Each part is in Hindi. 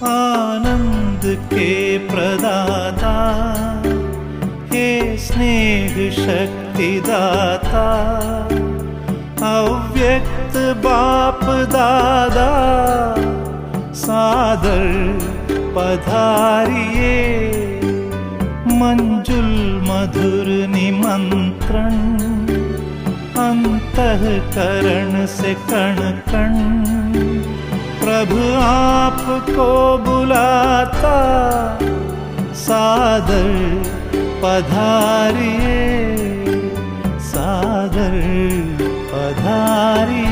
आनंद के प्रदाता हे स्नेह शक्ति दाता, अव्यक्त बाप दादा सादर पधारिए। मंजुल मधुर निमंत्रण अंतःकरण से कण कण, प्रभु आपको बुलाता सादर पधारिए, सादर पधारिए।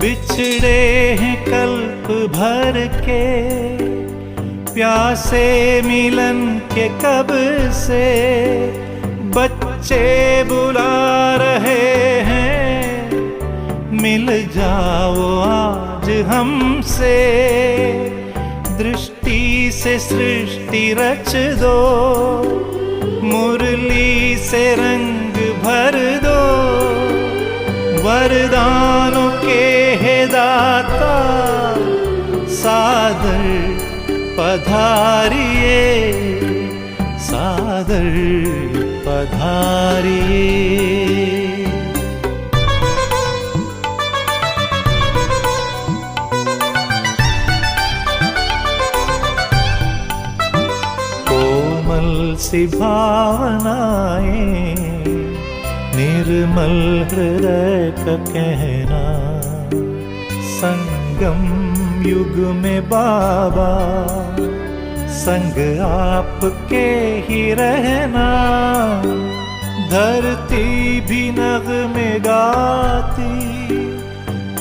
बिछड़े हैं कल्प भर के, प्यासे मिलन के कब से, बच्चे बुला रहे हैं, मिल जाओ आज हमसे। दृष्टि से सृष्टि रच दो, मुरली से रंग भर दो, वरदानों के हे दाता सादर पधारिए, सादर पधारिए। कोमल सी भावनाएं, निर्मल हृदय का कहना, संगम युग में बाबा संग आपके ही रहना। धरती भी नग़मे गाती,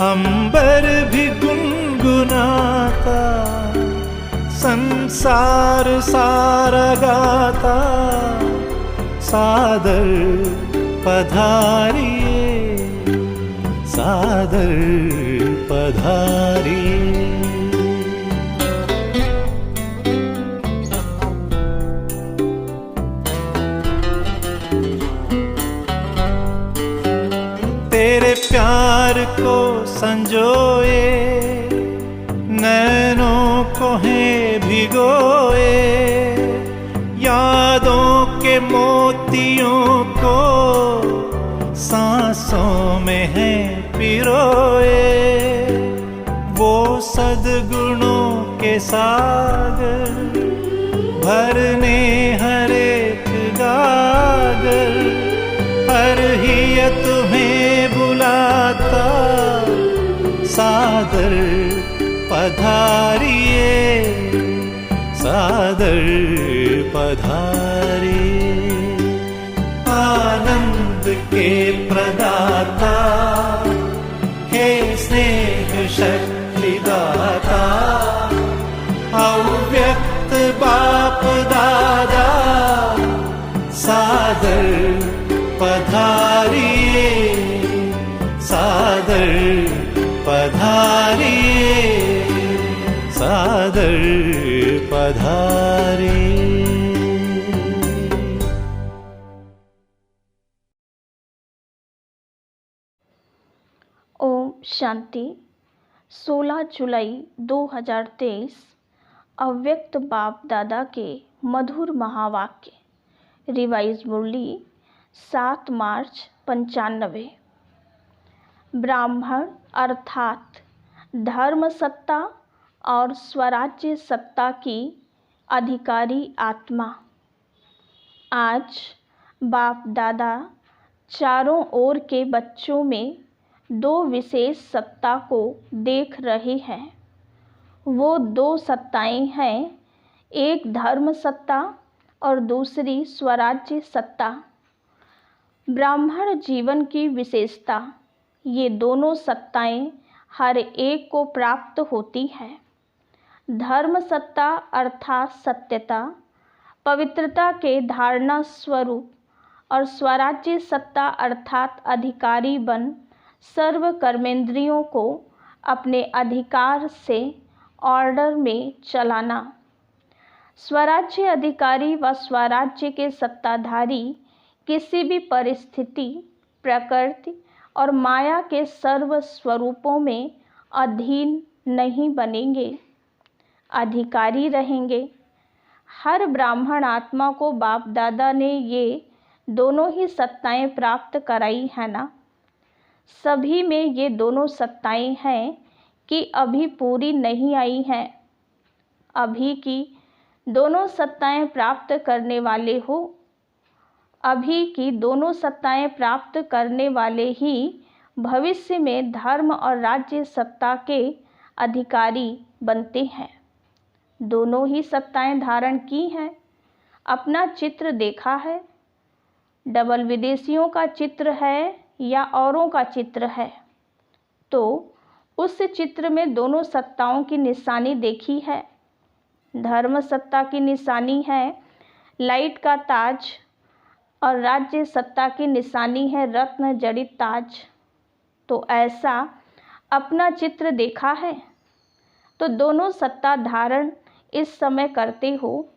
अंबर भी गुनगुनाता, संसार सारा गाता सादर पधारिए, सादर पधारिए। तेरे प्यार को संजोए, नैनों को है भिगोए, यादों के मोतियों को सांसों में है पिरोए। वो सद्गुणों के सागर भरने हर एक गागर, हर हिय तुम्हें बुलाता सादर पधारिए, सादर पधारिए। आनंद के प्रदाता हे स्नेह शक्ति दाता, अव्यक्त बाप दादा सादर पधारिए, सादर पधारिए, सादर पधारिए। ओम शांति। 16 जुलाई 2023 अव्यक्त बाप दादा के मधुर महावाक्य। रिवाइज मुरली 7 मार्च 95। ब्राह्मण अर्थात धर्म सत्ता और स्वराज्य सत्ता की अधिकारी आत्मा। आज बाप दादा चारों ओर के बच्चों में 2 विशेष सत्ता को देख रहे हैं। वो 2 सत्ताएं हैं, एक धर्म सत्ता और दूसरी स्वराज्य सत्ता। ब्राह्मण जीवन की विशेषता, ये दोनों सत्ताएं हर एक को प्राप्त होती है। धर्म सत्ता अर्थात सत्यता, पवित्रता के धारणा स्वरूप और स्वराज्य सत्ता अर्थात अधिकारी बन सर्व कर्मेंद्रियों को अपने अधिकार से ऑर्डर में चलाना। स्वराज्य अधिकारी व स्वराज्य के सत्ताधारी किसी भी परिस्थिति, प्रकृति और माया के सर्व स्वरूपों में अधीन नहीं बनेंगे, अधिकारी रहेंगे। हर ब्राह्मण आत्मा को बाप दादा ने ये दोनों ही सत्ताएं प्राप्त कराई है ना। सभी में ये दोनों सत्ताएं हैं कि अभी पूरी नहीं आई हैं। अभी की दोनों सत्ताएं प्राप्त करने वाले हो, अभी की दोनों सत्ताएं प्राप्त करने वाले ही भविष्य में धर्म और राज्य सत्ता के अधिकारी बनते हैं। दोनों ही सत्ताएं धारण की हैं। अपना चित्र देखा है, डबल विदेशियों का चित्र है या औरों का चित्र है, तो उस चित्र में दोनों सत्ताओं की निशानी देखी है। धर्म सत्ता की निशानी है लाइट का ताज और राज्य सत्ता की निशानी है रत्न जड़ित ताज। तो ऐसा अपना चित्र देखा है। तो दोनों सत्ता धारण इस समय करते हो,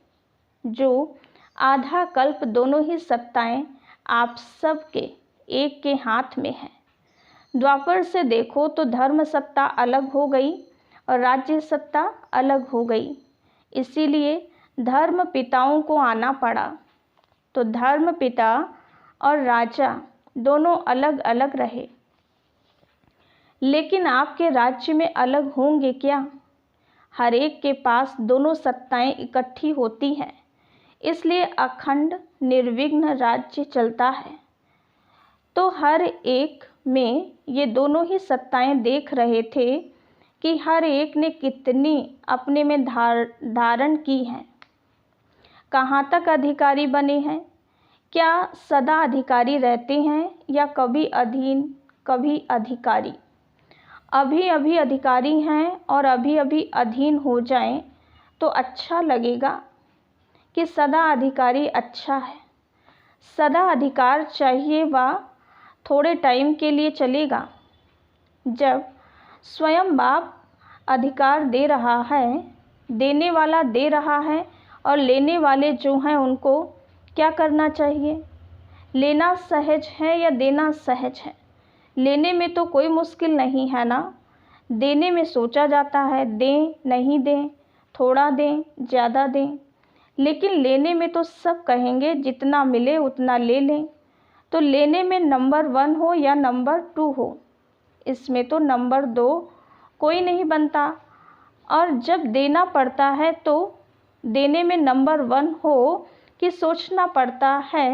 जो आधा कल्प दोनों ही सत्ताएं आप सबके एक के हाथ में है। द्वापर से देखो तो धर्म सत्ता अलग हो गई और राज्य सत्ता अलग हो गई, इसीलिए धर्म पिताओं को आना पड़ा। तो धर्म पिता और राजा दोनों अलग अलग रहे, लेकिन आपके राज्य में अलग होंगे क्या? हर एक के पास दोनों सत्ताएं इकट्ठी होती हैं, इसलिए अखंड निर्विघ्न राज्य चलता है। तो हर एक में ये दोनों ही सत्ताएं देख रहे थे कि हर एक ने कितनी अपने में धारण की हैं, कहाँ तक अधिकारी बने हैं, क्या सदा अधिकारी रहते हैं या कभी अधीन कभी अधिकारी। अभी अभी अधिकारी हैं और अभी अभी अधीन हो जाएं तो अच्छा लगेगा कि सदा अधिकारी अच्छा है। सदा अधिकार चाहिए व थोड़े टाइम के लिए चलेगा। जब स्वयं बाप अधिकार दे रहा है, देने वाला दे रहा है और लेने वाले जो हैं उनको क्या करना चाहिए? लेना सहज है या देना सहज है? लेने में तो कोई मुश्किल नहीं है ना। देने में सोचा जाता है दें नहीं दें, थोड़ा दें ज़्यादा दें, लेकिन लेने में तो सब कहेंगे जितना मिले उतना ले लें। तो लेने में नंबर 1 हो या नंबर 2 हो, इसमें तो नंबर 2 कोई नहीं बनता। और जब देना पड़ता है तो देने में नंबर 1 हो कि सोचना पड़ता है,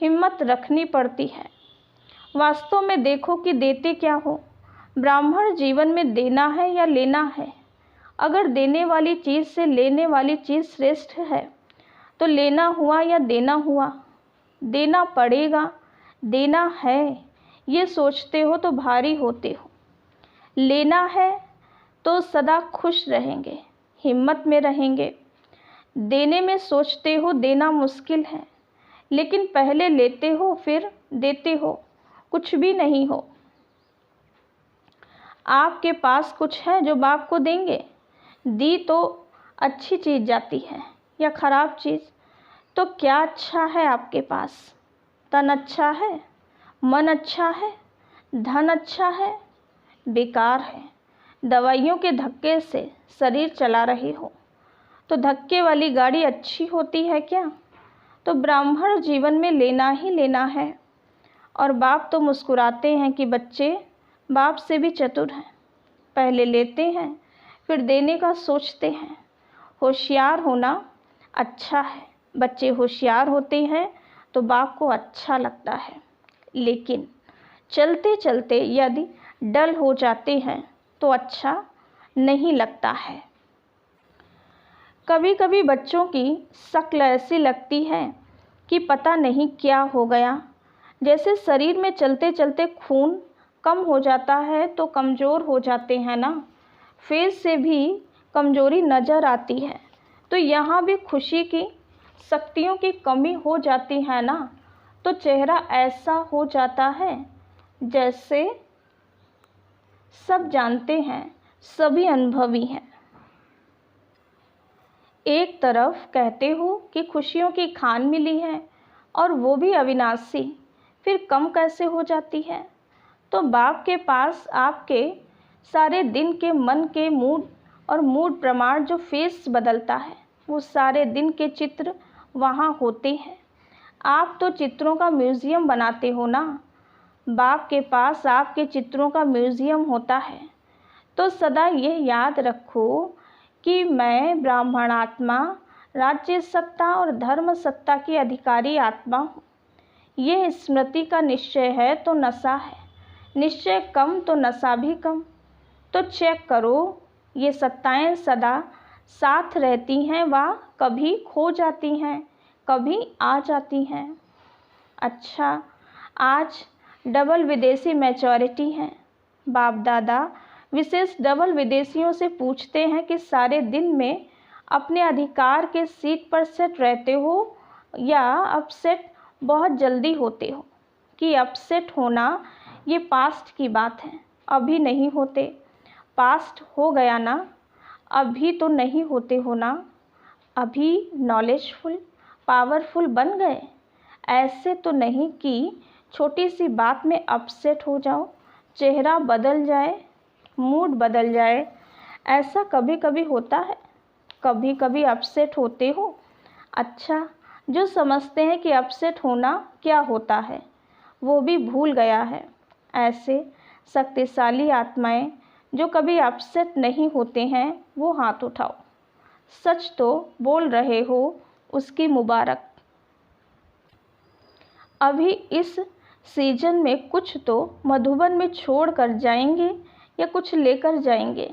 हिम्मत रखनी पड़ती है। वास्तव में देखो कि देते क्या हो। ब्राह्मण जीवन में देना है या लेना है। अगर देने वाली चीज़ से लेने वाली चीज़ श्रेष्ठ है तो लेना हुआ या देना हुआ, देना पड़ेगा, देना है, ये सोचते हो तो भारी होते हो। लेना है तो सदा खुश रहेंगे, हिम्मत में रहेंगे। देने में सोचते हो देना मुश्किल है, लेकिन पहले लेते हो फिर देते हो, कुछ भी नहीं हो। आपके पास कुछ है जो बाप को देंगे, दी तो अच्छी चीज़ जाती है या ख़राब चीज़। तो क्या अच्छा है आपके पास? तन अच्छा है, मन अच्छा है, धन अच्छा है, बेकार है। दवाइयों के धक्के से शरीर चला रहे हो, तो धक्के वाली गाड़ी अच्छी होती है क्या? तो ब्राह्मण जीवन में लेना ही लेना है। और बाप तो मुस्कुराते हैं कि बच्चे बाप से भी चतुर हैं, पहले लेते हैं फिर देने का सोचते हैं। होशियार होना अच्छा है, बच्चे होशियार होते हैं तो बाप को अच्छा लगता है, लेकिन चलते चलते यदि डल हो जाते हैं तो अच्छा नहीं लगता है। कभी कभी बच्चों की शक्ल ऐसी लगती है कि पता नहीं क्या हो गया, जैसे शरीर में चलते चलते खून कम हो जाता है तो कमज़ोर हो जाते हैं ना। फेस से भी कमजोरी नज़र आती है, तो यहाँ भी खुशी की शक्तियों की कमी हो जाती है ना, तो चेहरा ऐसा हो जाता है जैसे सब जानते हैं, सभी अनुभवी हैं। एक तरफ कहते हो कि खुशियों की खान मिली है और वो भी अविनाशी, फिर कम कैसे हो जाती है? तो बाप के पास आपके सारे दिन के मन के मूड और मूड प्रमाण जो फेस बदलता है, वो सारे दिन के चित्र वहाँ होते हैं। आप तो चित्रों का म्यूज़ियम बनाते हो ना, बाप के पास आपके चित्रों का म्यूज़ियम होता है। तो सदा ये याद रखो कि मैं ब्राह्मण आत्मा, राज्य सत्ता और धर्म सत्ता की अधिकारी आत्मा हूँ। ये स्मृति का निश्चय है तो नशा है, निश्चय कम तो नशा भी कम। तो चेक करो, ये सत्ताएं सदा साथ रहती हैं व कभी खो जाती हैं, कभी आ जाती हैं। अच्छा, आज डबल विदेशी मैच्योरिटी है। बाप दादा विशेष डबल विदेशियों से पूछते हैं कि सारे दिन में अपने अधिकार के सीट पर सेट रहते हो या अपसेट बहुत जल्दी होते हो? कि अपसेट होना ये पास्ट की बात है, अभी नहीं होते। पास्ट हो गया ना, अभी तो नहीं होते हो ना। अभी नॉलेजफुल पावरफुल बन गए, ऐसे तो नहीं कि छोटी सी बात में अपसेट हो जाओ, चेहरा बदल जाए, मूड बदल जाए। ऐसा कभी कभी होता है, कभी कभी अपसेट होते हो। अच्छा, जो समझते हैं कि अपसेट होना क्या होता है वो भी भूल गया है। ऐसे शक्तिशाली आत्माएं जो कभी अपसेट नहीं होते हैं वो हाथ उठाओ। सच तो बोल रहे हो, उसकी मुबारक। अभी इस सीजन में कुछ तो मधुबन में छोड़ कर जाएंगे या कुछ लेकर जाएंगे।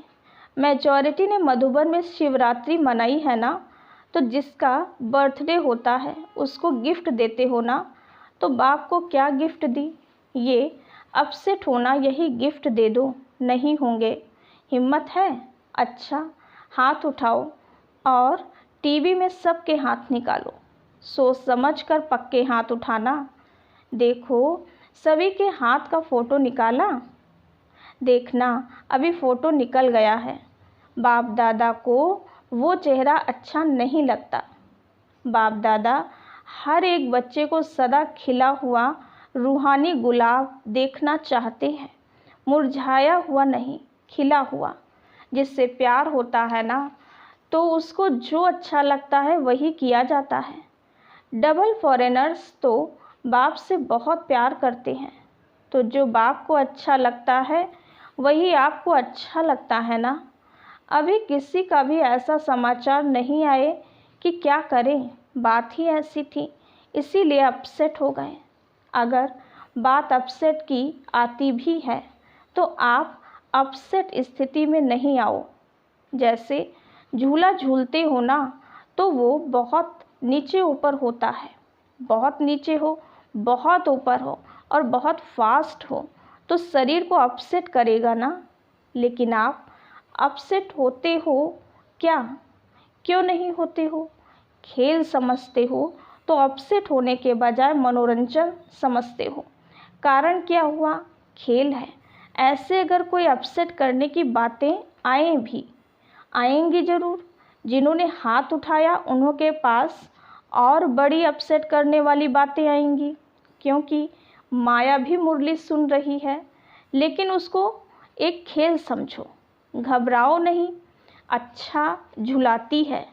मेजॉरिटी ने मधुबन में शिवरात्रि मनाई है ना, तो जिसका बर्थडे होता है उसको गिफ्ट देते हो ना। तो बाप को क्या गिफ्ट दी? ये अपसेट होना, यही गिफ्ट दे दो। नहीं होंगे? हिम्मत है? अच्छा, हाथ उठाओ और टीवी में सबके हाथ निकालो। सोच समझ कर पक्के हाथ उठाना। देखो, सभी के हाथ का फ़ोटो निकाला? देखना, अभी फ़ोटो निकल गया है। बाप दादा को वो चेहरा अच्छा नहीं लगता। बाप दादा हर एक बच्चे को सदा खिला हुआ रूहानी गुलाब देखना चाहते हैं, मुरझाया हुआ नहीं, खिला हुआ। जिससे प्यार होता है ना, तो उसको जो अच्छा लगता है वही किया जाता है। डबल फॉरेनर्स तो बाप से बहुत प्यार करते हैं, तो जो बाप को अच्छा लगता है वही आपको अच्छा लगता है ना। अभी किसी का भी ऐसा समाचार नहीं आए कि क्या करें, बात ही ऐसी थी, इसीलिए अपसेट हो गए। अगर बात अपसेट की आती भी है तो आप अपसेट स्थिति में नहीं आओ। जैसे झूला झूलते हो ना, तो वो बहुत नीचे ऊपर होता है। बहुत नीचे हो, बहुत ऊपर हो और बहुत फास्ट हो तो शरीर को अपसेट करेगा ना। लेकिन आप अपसेट होते हो क्या? क्यों नहीं होते हो? खेल समझते हो तो अपसेट होने के बजाय मनोरंजन समझते हो। कारण क्या हुआ? खेल है। ऐसे अगर कोई अपसेट करने की बातें आए भी, आएंगी ज़रूर। जिन्होंने हाथ उठाया उन्हों के पास और बड़ी अपसेट करने वाली बातें आएंगी, क्योंकि माया भी मुरली सुन रही है। लेकिन उसको एक खेल समझो, घबराओ नहीं। अच्छा, झुलाती है,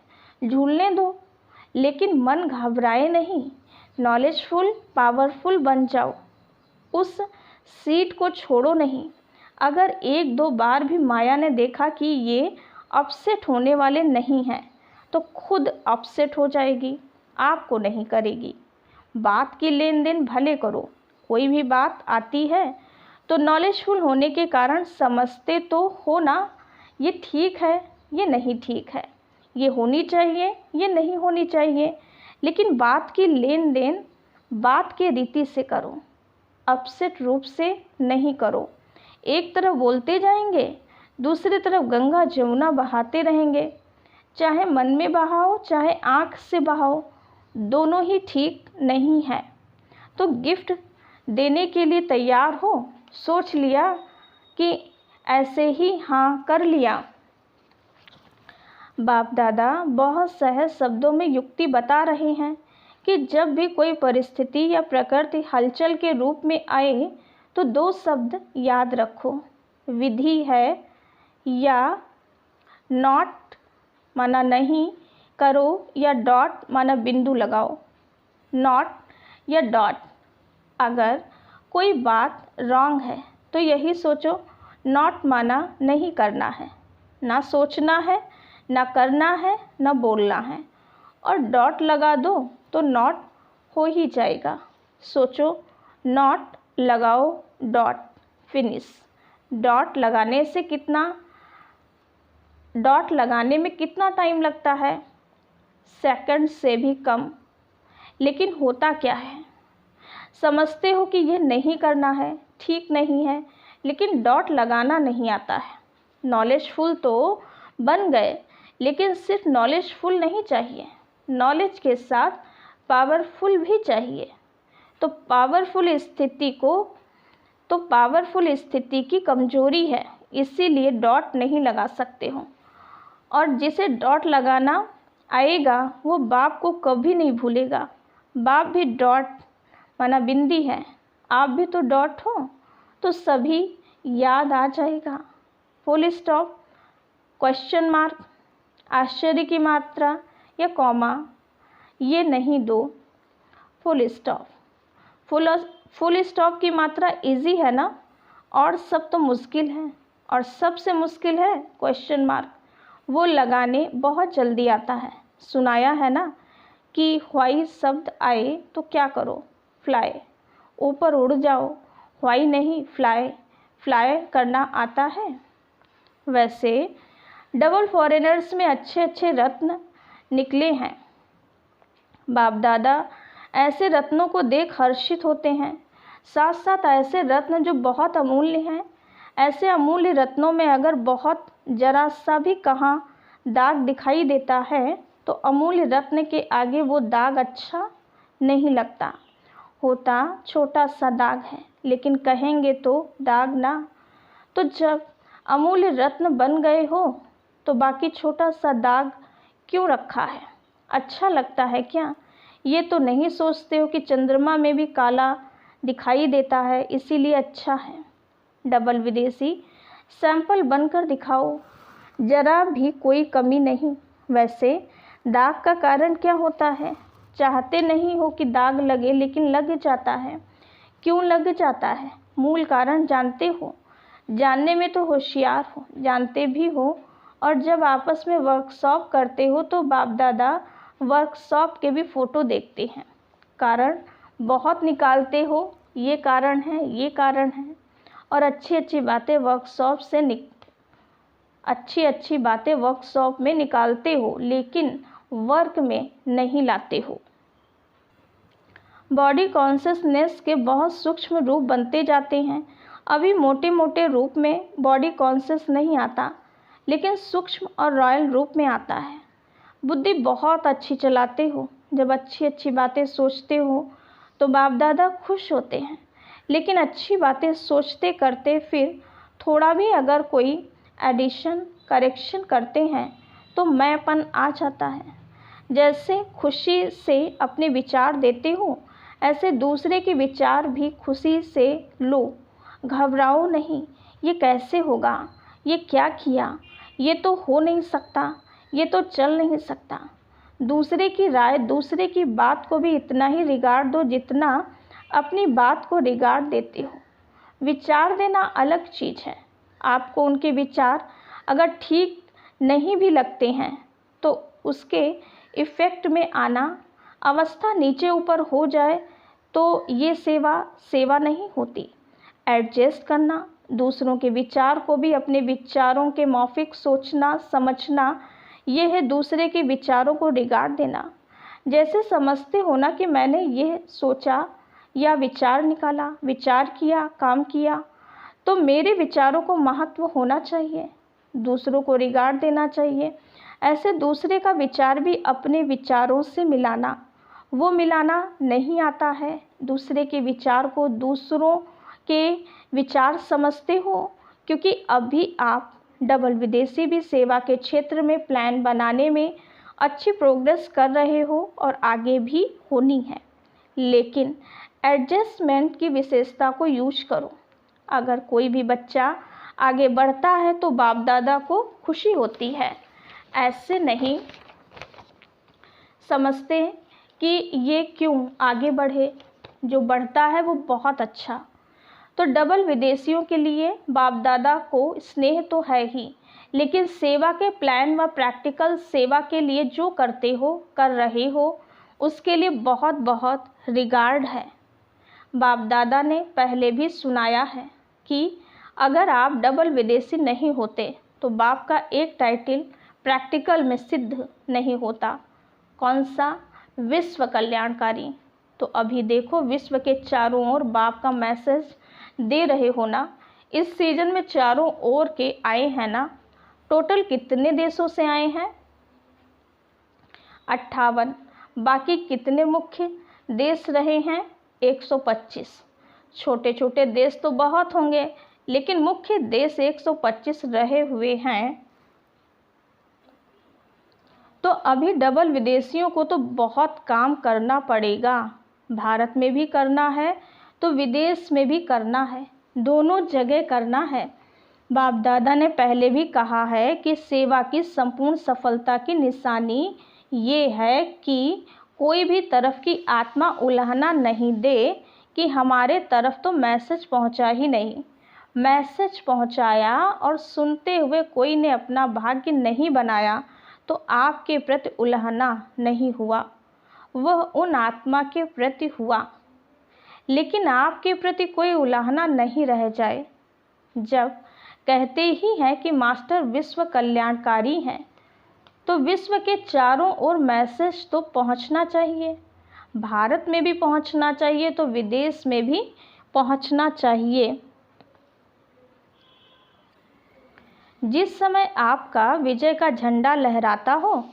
झूलने दो, लेकिन मन घबराए नहीं। नॉलेजफुल पावरफुल बन जाओ, उस सीट को छोड़ो नहीं। अगर एक दो बार भी माया ने देखा कि ये अपसेट होने वाले नहीं हैं, तो खुद अपसेट हो जाएगी, आपको नहीं करेगी। बात की लेन देन भले करो, कोई भी बात आती है तो नॉलेजफुल होने के कारण समझते तो हो ना, ये ठीक है, ये नहीं ठीक है, ये होनी चाहिए, ये नहीं होनी चाहिए। लेकिन बात की लेन देन बात के रीति से करो, अपसेट रूप से नहीं करो। एक तरफ बोलते जाएंगे दूसरी तरफ गंगा जमुना बहाते रहेंगे, चाहे मन में बहाओ चाहे आँख से बहाओ, दोनों ही ठीक नहीं है। तो गिफ्ट देने के लिए तैयार हो, सोच लिया कि ऐसे ही हाँ कर लिया। बाप दादा बहुत सहज शब्दों में युक्ति बता रहे हैं कि जब भी कोई परिस्थिति या प्रकृति हलचल के रूप में आए तो दो शब्द याद रखो, विधि है या नॉट माना नहीं करो, या डॉट माना बिंदु लगाओ। नॉट या डॉट, अगर कोई बात रॉन्ग है तो यही सोचो, नॉट माना नहीं करना है, ना सोचना है, ना करना है, ना बोलना है, और डॉट लगा दो तो नॉट हो ही जाएगा। सोचो, नॉट लगाओ, डॉट, फिनिश। डॉट लगाने में कितना टाइम लगता है? सेकंड से भी कम। लेकिन होता क्या है, समझते हो कि ये नहीं करना है, ठीक नहीं है, लेकिन डॉट लगाना नहीं आता है। नॉलेजफुल तो बन गए, लेकिन सिर्फ नॉलेजफुल नहीं चाहिए, नॉलेज के साथ पावरफुल भी चाहिए। तो पावरफुल स्थिति की कमजोरी है, इसीलिए डॉट नहीं लगा सकते हो। और जिसे डॉट लगाना आएगा वो बाप को कभी नहीं भूलेगा। बाप भी डॉट माना बिंदी है, आप भी तो डॉट हो, तो सभी याद आ जाएगा। फुल स्टॉप, क्वेश्चन मार्क, आश्चर्य की मात्रा या कॉमा, ये नहीं दो। Full stop. फुल स्टॉप की मात्रा इजी है ना, और सब तो मुश्किल है, और सबसे मुश्किल है क्वेश्चन मार्क, वो लगाने बहुत जल्दी आता है। सुनाया है ना कि व्हाई शब्द आए तो क्या करो, फ्लाई, ऊपर उड़ जाओ, व्हाई नहीं फ्लाई, फ्लाई करना आता है। वैसे डबल फॉरेनर्स में अच्छे अच्छे रत्न निकले हैं। बाप दादा ऐसे रत्नों को देख हर्षित होते हैं, साथ साथ ऐसे रत्न जो बहुत अमूल्य हैं। ऐसे अमूल्य रत्नों में अगर बहुत जरा सा भी कहाँ दाग दिखाई देता है तो अमूल्य रत्न के आगे वो दाग अच्छा नहीं लगता। होता छोटा सा दाग है, लेकिन कहेंगे तो दाग ना। तो जब अमूल्य रत्न बन गए हो तो बाकी छोटा सा दाग क्यों रखा है? अच्छा लगता है क्या? ये तो नहीं सोचते हो कि चंद्रमा में भी काला दिखाई देता है, इसीलिए अच्छा है। डबल विदेशी सैंपल बनकर दिखाओ, जरा भी कोई कमी नहीं। वैसे दाग का कारण क्या होता है? चाहते नहीं हो कि दाग लगे, लेकिन लग जाता है। क्यों लग जाता है? मूल कारण जानते हो? जानने में तो होशियार हो, जानते भी हो। और जब आपस में वर्कशॉप करते हो तो बाप दादा वर्कशॉप के भी फ़ोटो देखते हैं, कारण बहुत निकालते हो, ये कारण है, ये कारण है। और अच्छी बातें वर्कशॉप में निकालते हो, लेकिन वर्क में नहीं लाते हो। बॉडी कॉन्शियसनेस के बहुत सूक्ष्म रूप बनते जाते हैं। अभी मोटे मोटे रूप में बॉडी कॉन्शियस नहीं आता, लेकिन सूक्ष्म और रॉयल रूप में आता है। बुद्धि बहुत अच्छी चलाते हो, जब अच्छी बातें सोचते हो तो बाप दादा खुश होते हैं, लेकिन अच्छी बातें सोचते करते फिर थोड़ा भी अगर कोई एडिशन करेक्शन करते हैं तो मैंपन आ जाता है। जैसे खुशी से अपने विचार देते हो, ऐसे दूसरे के विचार भी खुशी से लो। घबराओ नहीं, ये कैसे होगा, ये क्या किया, ये तो हो नहीं सकता, ये तो चल नहीं सकता। दूसरे की राय, दूसरे की बात को भी इतना ही रिगार्ड दो जितना अपनी बात को रिगार्ड देते हो। विचार देना अलग चीज़ है। आपको उनके विचार अगर ठीक नहीं भी लगते हैं तो उसके इफ़ेक्ट में आना, अवस्था नीचे ऊपर हो जाए तो ये सेवा नहीं होती। एडजस्ट करना, दूसरों के विचार को भी अपने विचारों के मौफिक सोचना समझना, ये है दूसरे के विचारों को रिगार्ड देना। जैसे समझते हो ना कि मैंने ये सोचा या विचार निकाला, विचार किया, काम किया, तो मेरे विचारों को महत्व होना चाहिए। दूसरों को रिगार्ड देना चाहिए। ऐसे दूसरे का विचार भी अपने विचारों से मिलाना, वो मिलाना नहीं आता है। दूसरे के विचार को दूसरों के विचार समझते हो, क्योंकि अभी आप डबल विदेशी भी सेवा के क्षेत्र में प्लान बनाने में अच्छी प्रोग्रेस कर रहे हो और आगे भी होनी है। लेकिन एडजस्टमेंट की विशेषता को यूज करो। अगर कोई भी बच्चा आगे बढ़ता है तो बाप दादा को खुशी होती है। ऐसे नहीं समझते कि ये क्यों आगे बढ़े, जो बढ़ता है वो बहुत अच्छा। तो डबल विदेशियों के लिए बाप दादा को स्नेह तो है ही, लेकिन सेवा के प्लान व प्रैक्टिकल सेवा के लिए जो करते हो, कर रहे हो, उसके लिए बहुत बहुत रिगार्ड है। बाप दादा ने पहले भी सुनाया है कि अगर आप डबल विदेशी नहीं होते तो बाप का एक टाइटल प्रैक्टिकल में सिद्ध नहीं होता। कौन सा? विश्व कल्याणकारी। तो अभी देखो, विश्व के चारों ओर बाप का मैसेज दे रहे हो ना। इस सीजन में चारों ओर के आए हैं ना। टोटल कितने देशों से आए हैं? 58। बाकी कितने मुख्य देश रहे हैं? 125। छोटे छोटे देश तो बहुत होंगे, लेकिन मुख्य देश 125 रहे हुए हैं। तो अभी डबल विदेशियों को तो बहुत काम करना पड़ेगा। भारत में भी करना है तो विदेश में भी करना है, दोनों जगह करना है। बाप दादा ने पहले भी कहा है कि सेवा की संपूर्ण सफलता की निशानी ये है कि कोई भी तरफ की आत्मा उल्हाना नहीं दे कि हमारे तरफ तो मैसेज पहुंचा ही नहीं। मैसेज पहुंचाया और सुनते हुए कोई ने अपना भाग्य नहीं बनाया तो आपके प्रति उल्हाना नहीं हुआ, वह उन आत्मा के प्रति हुआ। लेकिन आपके प्रति कोई उल्हाना नहीं रह जाए। जब कहते ही हैं कि मास्टर विश्व कल्याणकारी हैं, तो विश्व के चारों ओर मैसेज तो पहुंचना चाहिए। भारत में भी पहुंचना चाहिए तो विदेश में भी पहुंचना चाहिए। जिस समय आपका विजय का झंडा लहराता हो,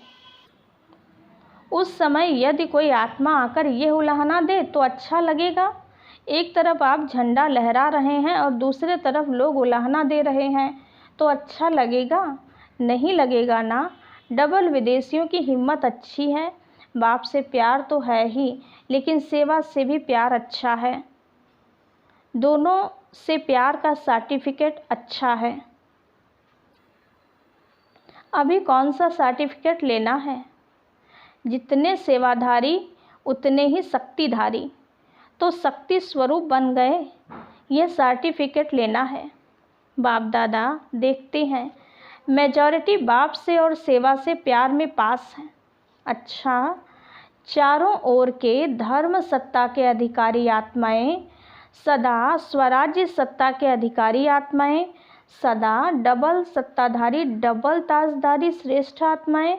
उस समय यदि कोई आत्मा आकर यह उल्हाना दे तो अच्छा लगेगा। एक तरफ आप झंडा लहरा रहे हैं और दूसरे तरफ लोग उल्हाना दे रहे हैं, तो अच्छा लगेगा? नहीं लगेगा ना। डबल विदेशियों की हिम्मत अच्छी है। बाप से प्यार तो है ही, लेकिन सेवा से भी प्यार अच्छा है। दोनों से प्यार का सर्टिफिकेट अच्छा है। अभी कौन सा सर्टिफिकेट लेना है? जितने सेवाधारी उतने ही शक्तिधारी, तो शक्ति स्वरूप बन गए, यह सर्टिफिकेट लेना है। बाप दादा देखते हैं मेजॉरिटी बाप से और सेवा से प्यार में पास है। अच्छा, चारों ओर के धर्म सत्ता के अधिकारी आत्माएं, सदा स्वराज्य सत्ता के अधिकारी आत्माएं, सदा डबल सत्ताधारी डबल ताजधारी श्रेष्ठ आत्माएं,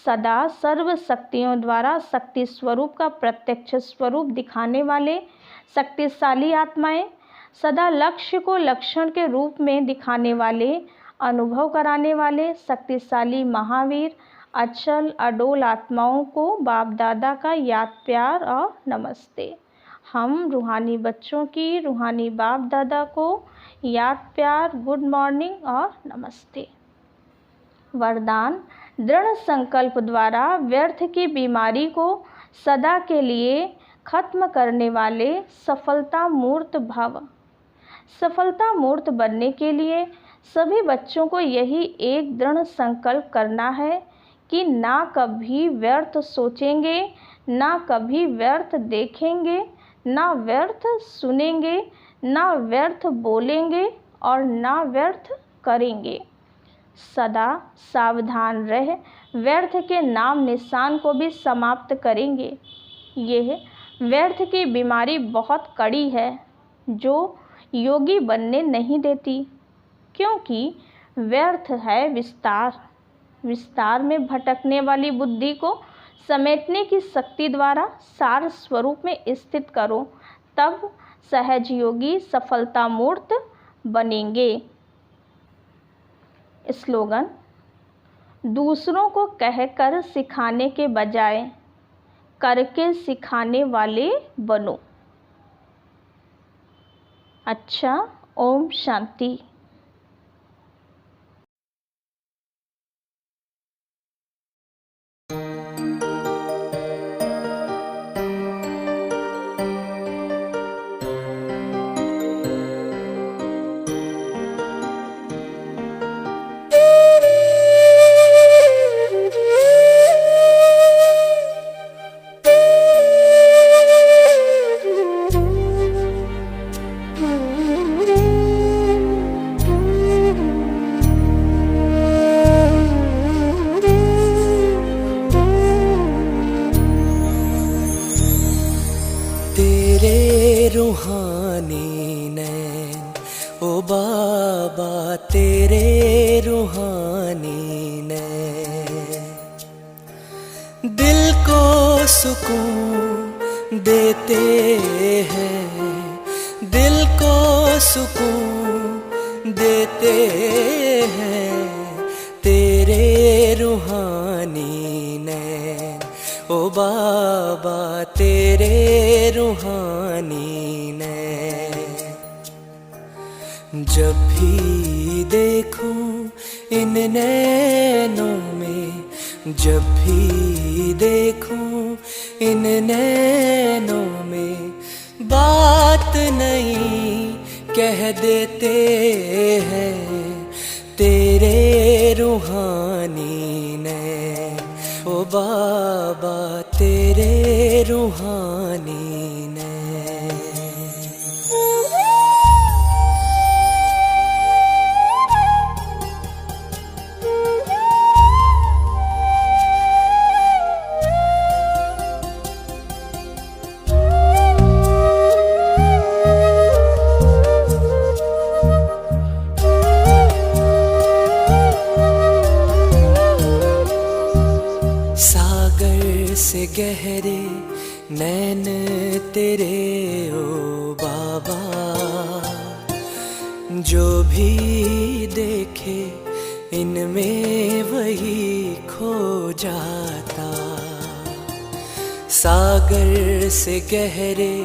सदा सर्व शक्तियों द्वारा शक्ति स्वरूप का प्रत्यक्ष स्वरूप दिखाने वाले शक्तिशाली आत्माएं, सदा लक्ष्य को लक्षण के रूप में दिखाने वाले, अनुभव कराने वाले शक्तिशाली महावीर, अचल अडोल आत्माओं को बाप दादा का याद प्यार और नमस्ते। हम रूहानी बच्चों की रूहानी बाप दादा को याद प्यार, गुड मॉर्निंग और नमस्ते। वरदान: दृढ़ संकल्प द्वारा व्यर्थ की बीमारी को सदा के लिए खत्म करने वाले सफलता मूर्त भव। सफलता मूर्त बनने के लिए सभी बच्चों को यही एक दृढ़ संकल्प करना है कि ना कभी व्यर्थ सोचेंगे, ना कभी व्यर्थ देखेंगे, ना व्यर्थ सुनेंगे, ना व्यर्थ बोलेंगे और ना व्यर्थ करेंगे। सदा सावधान रह व्यर्थ के नाम निशान को भी समाप्त करेंगे। यह व्यर्थ की बीमारी बहुत कड़ी है जो योगी बनने नहीं देती, क्योंकि व्यर्थ है विस्तार। विस्तार में भटकने वाली बुद्धि को समेटने की शक्ति द्वारा सार स्वरूप में स्थित करो, तब सहज योगी सफलता मूर्त बनेंगे। स्लोगन: दूसरों को कहकर सिखाने के बजाय करके सिखाने वाले बनो। अच्छा, ओम शांति। रूहानी नैन ओ बाबा तेरे रूहानी नैन दिल को सुकून देते हैं, दिल को सुकून देते हैं तेरे रूहानी नैन ओ बाबा तेरे रूहानी नैन। जब भी देखूं इन नैनों में, जब भी देखूं इन नैनों में, बात नहीं कह देते हैं तेरे रूहानी नैन ओ बाबा तेरे रूहानी नैन। सागर से गहरे नैन तेरे ओ बाबा, जो भी देखे इनमें वही खो जाता। सागर से गहरे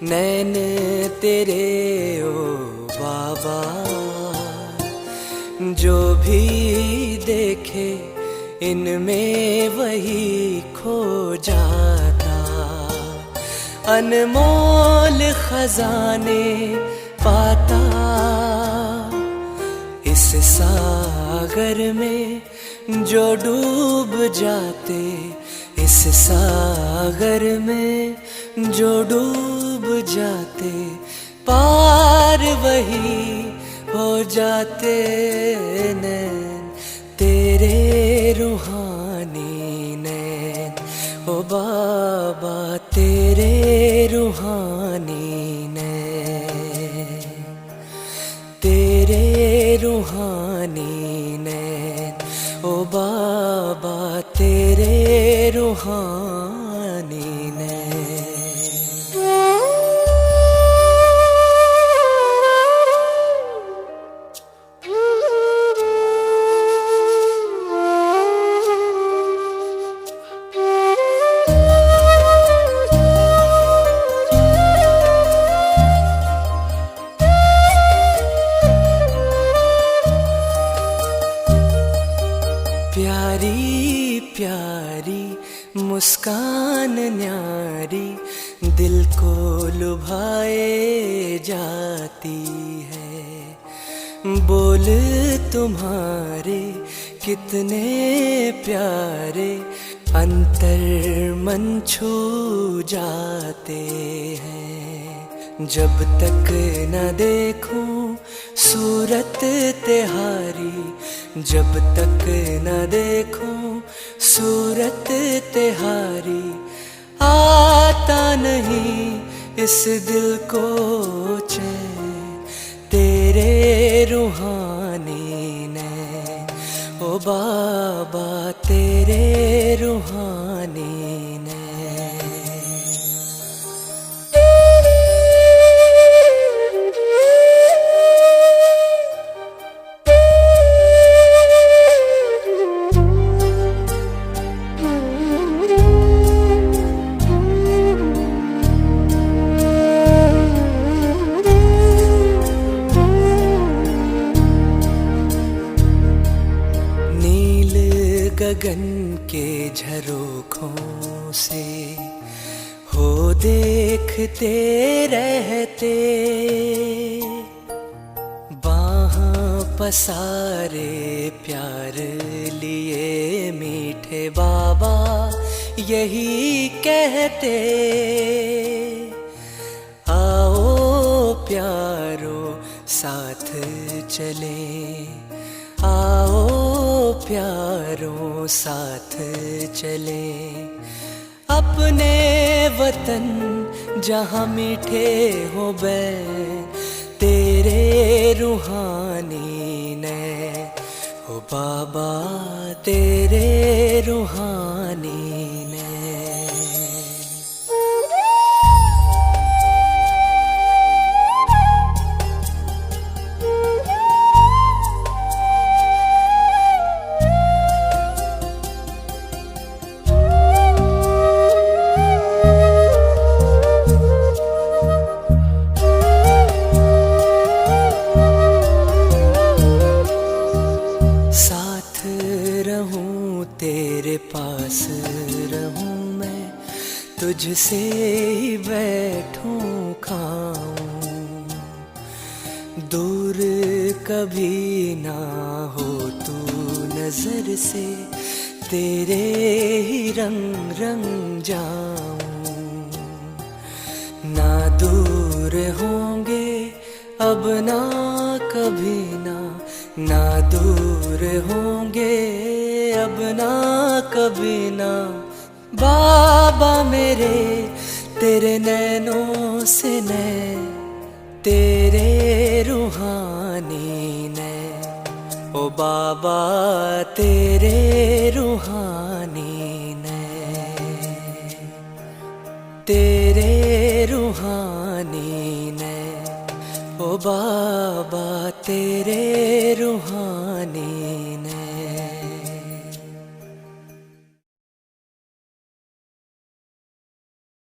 नैन तेरे ओ बाबा, जो भी देखे इनमें वही खो जाता। अनमोल खजाने पाता इस सागर में जो डूब जाते, इस सागर में जो डूब जाते, पार वही हो जाते नैन तेरे रूहानी नैन ओ बाबा तेरे रूहानी नैन, तेरे रूहानी नैन ओ बाबा तेरे रूहानी नैन। प्यारी प्यारी मुस्कान न्यारी दिल को लुभाए जाती है। बोल तुम्हारे कितने प्यारे अंतर मन छू जाते हैं। जब तक न देखूं सूरत तिहारी, जब तक न देखूं सूरत तिहारी, आता नहीं इस दिल को चैन तेरे रूहानी नैन ओ बाबा तेरे रूहानी नैन। गगन के झरोखों से हो देखते रहते, बाहां पसारे प्यार लिए मीठे बाबा यही कहते, आओ प्यारो साथ चले, आओ प्यारो साथ चले, अपने वतन जहाँ मीठे हो बैर तेरे रूहानी ने, ओ बाबा तेरे रूहानी ने। तेरे पास रहूं मैं, तुझसे ही बैठूं खाऊं, दूर कभी ना हो तू नजर से, तेरे ही रंग रंग जाऊं, ना दूर होंगे अब ना कभी ना दूर होंगे अब ना कभी ना, बाबा मेरे तेरे नैनों से नैन तेरे रूहानी ने, ओ बाबा तेरे रूहानी ने, तेरे रूहानी ने, ओ बाबा तेरे रूहानी।